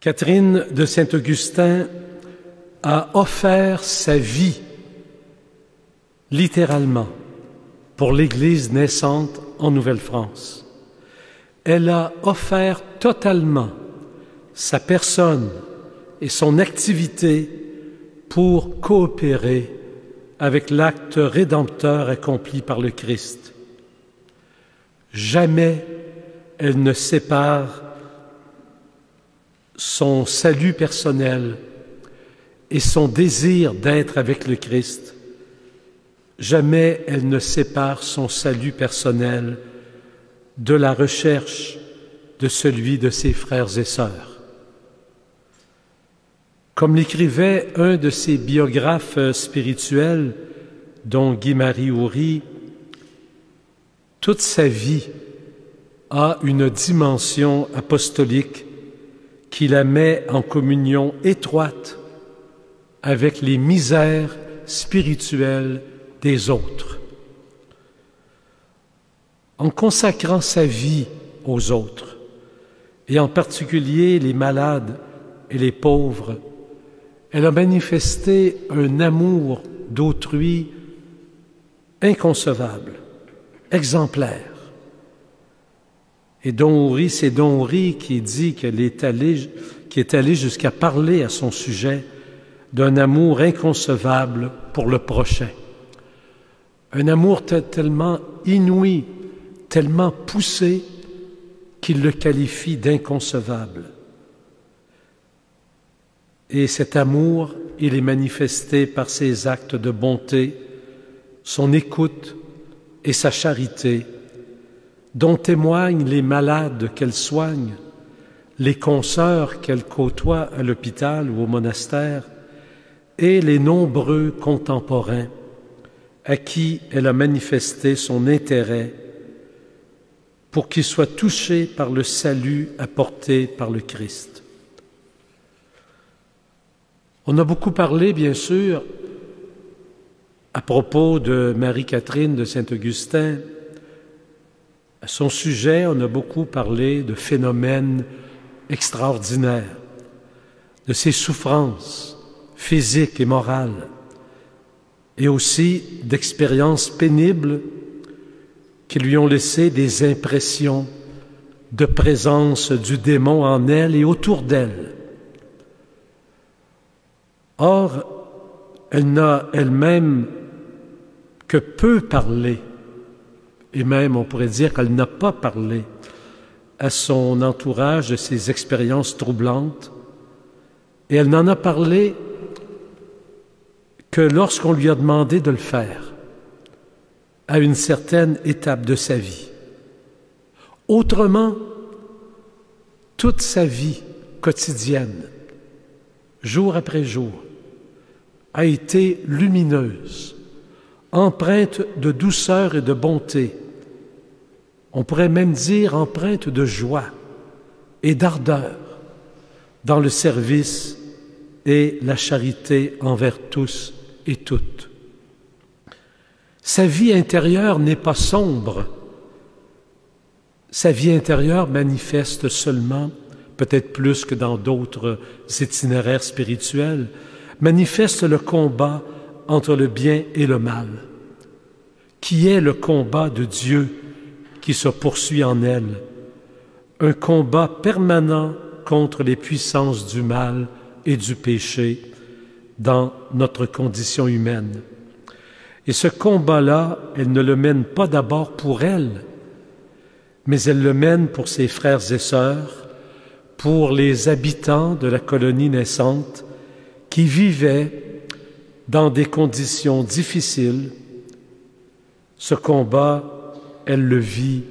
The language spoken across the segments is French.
Catherine de Saint-Augustin a offert sa vie, littéralement, pour l'Église naissante en Nouvelle-France. Elle a offert totalement sa personne et son activité pour coopérer avec l'acte rédempteur accompli par le Christ. Jamais elle ne sépare son salut personnel et son désir d'être avec le Christ. Jamais elle ne sépare son salut personnel de la recherche de celui de ses frères et sœurs. Comme l'écrivait un de ses biographes spirituels, dont Guy-Marie Houry, toute sa vie a une dimension apostolique qui la met en communion étroite avec les misères spirituelles des autres. En consacrant sa vie aux autres, et en particulier les malades et les pauvres, elle a manifesté un amour d'autrui inconcevable, exemplaire. Et c'est Don Houry qui dit qui est allé jusqu'à parler à son sujet d'un amour inconcevable pour le prochain. Un amour tellement inouï, tellement poussé, qu'il le qualifie d'inconcevable. Et cet amour, il est manifesté par ses actes de bonté, son écoute et sa charité, dont témoignent les malades qu'elle soigne, les consoeurs qu'elle côtoie à l'hôpital ou au monastère, et les nombreux contemporains à qui elle a manifesté son intérêt pour qu'ils soient touchés par le salut apporté par le Christ. On a beaucoup parlé, bien sûr, à propos de Marie-Catherine de Saint-Augustin. À son sujet, on a beaucoup parlé de phénomènes extraordinaires, de ses souffrances physiques et morales, et aussi d'expériences pénibles qui lui ont laissé des impressions de présence du démon en elle et autour d'elle. Or, elle n'a elle-même que peu parlé, et même on pourrait dire qu'elle n'a pas parlé à son entourage de ses expériences troublantes, et elle n'en a parlé que lorsqu'on lui a demandé de le faire, à une certaine étape de sa vie. Autrement, toute sa vie quotidienne, jour après jour, a été lumineuse, empreinte de douceur et de bonté. On pourrait même dire empreinte de joie et d'ardeur dans le service et la charité envers tous et toutes. Sa vie intérieure n'est pas sombre. Sa vie intérieure manifeste seulement, peut-être plus que dans d'autres itinéraires spirituels, manifeste le combat entre le bien et le mal, qui est le combat de Dieu qui se poursuit en elle, un combat permanent contre les puissances du mal et du péché dans notre condition humaine. Et ce combat-là, elle ne le mène pas d'abord pour elle, mais elle le mène pour ses frères et sœurs, pour les habitants de la colonie naissante qui vivaient dans des conditions difficiles. Ce combat, elle le vit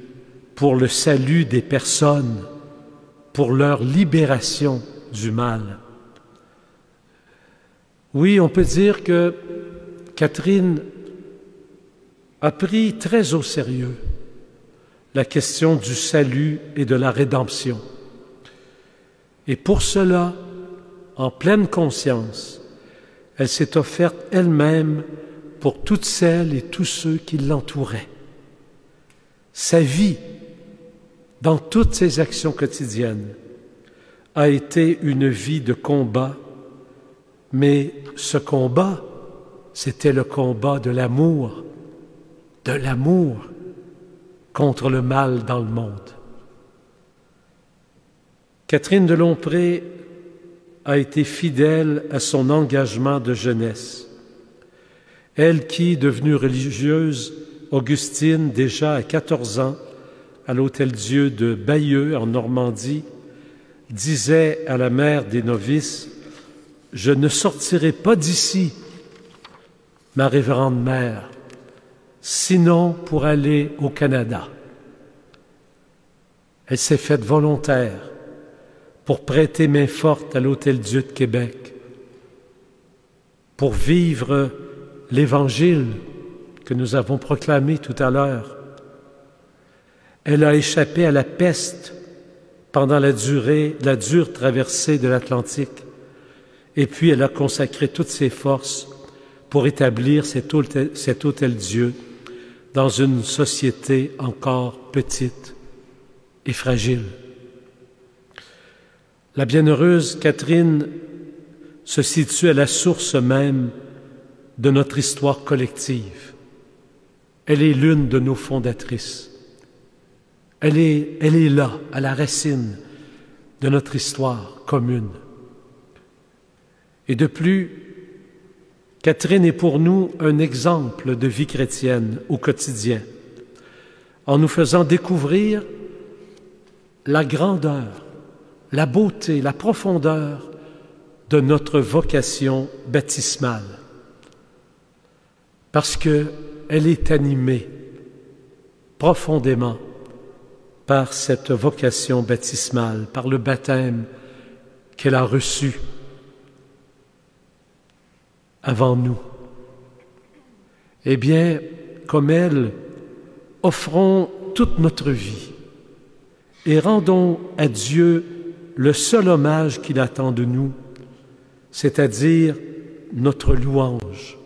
pour le salut des personnes, pour leur libération du mal. Oui, on peut dire que Catherine a pris très au sérieux la question du salut et de la rédemption. Et pour cela, en pleine conscience, elle s'est offerte elle-même pour toutes celles et tous ceux qui l'entouraient. Sa vie, dans toutes ses actions quotidiennes, a été une vie de combat, mais ce combat, c'était le combat de l'amour contre le mal dans le monde. Catherine de Lompré a été fidèle à son engagement de jeunesse. Elle qui, devenue religieuse augustine déjà à 14 ans, à l'Hôtel-Dieu de Bayeux, en Normandie, disait à la mère des novices, « Je ne sortirai pas d'ici, ma révérende mère, sinon pour aller au Canada. » Elle s'est faite volontaire pour prêter main forte à l'Hôtel-Dieu de Québec, pour vivre l'Évangile que nous avons proclamé tout à l'heure. Elle a échappé à la peste pendant la dure traversée de l'Atlantique, et puis elle a consacré toutes ses forces pour établir cet Hôtel-Dieu dans une société encore petite et fragile. La bienheureuse Catherine se situe à la source même de notre histoire collective. Elle est l'une de nos fondatrices. Elle est là, à la racine de notre histoire commune. Et de plus, Catherine est pour nous un exemple de vie chrétienne au quotidien, en nous faisant découvrir la grandeur, la beauté, la profondeur de notre vocation baptismale, parce qu'elle est animée profondément par cette vocation baptismale, par le baptême qu'elle a reçu avant nous. Eh bien, comme elle, offrons toute notre vie et rendons à Dieu le seul hommage qu'il attend de nous, c'est-à-dire notre louange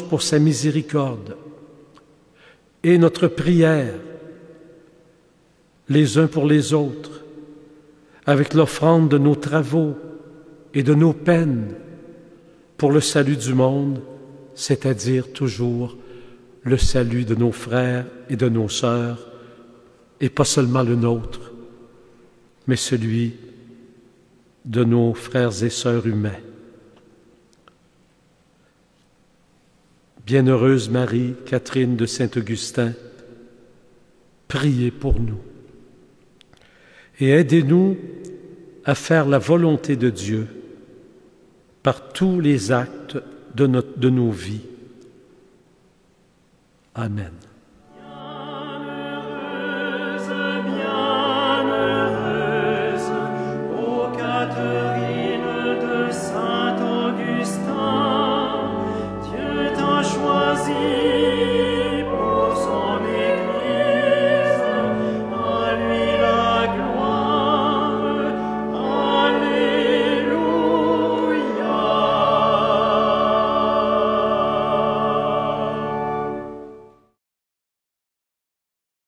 pour sa miséricorde et notre prière les uns pour les autres, avec l'offrande de nos travaux et de nos peines pour le salut du monde, c'est-à-dire toujours le salut de nos frères et de nos sœurs, et pas seulement le nôtre, mais celui de nos frères et sœurs humains. Bienheureuse Marie, Catherine de Saint-Augustin, priez pour nous et aidez-nous à faire la volonté de Dieu par tous les actes de nos vies. Amen.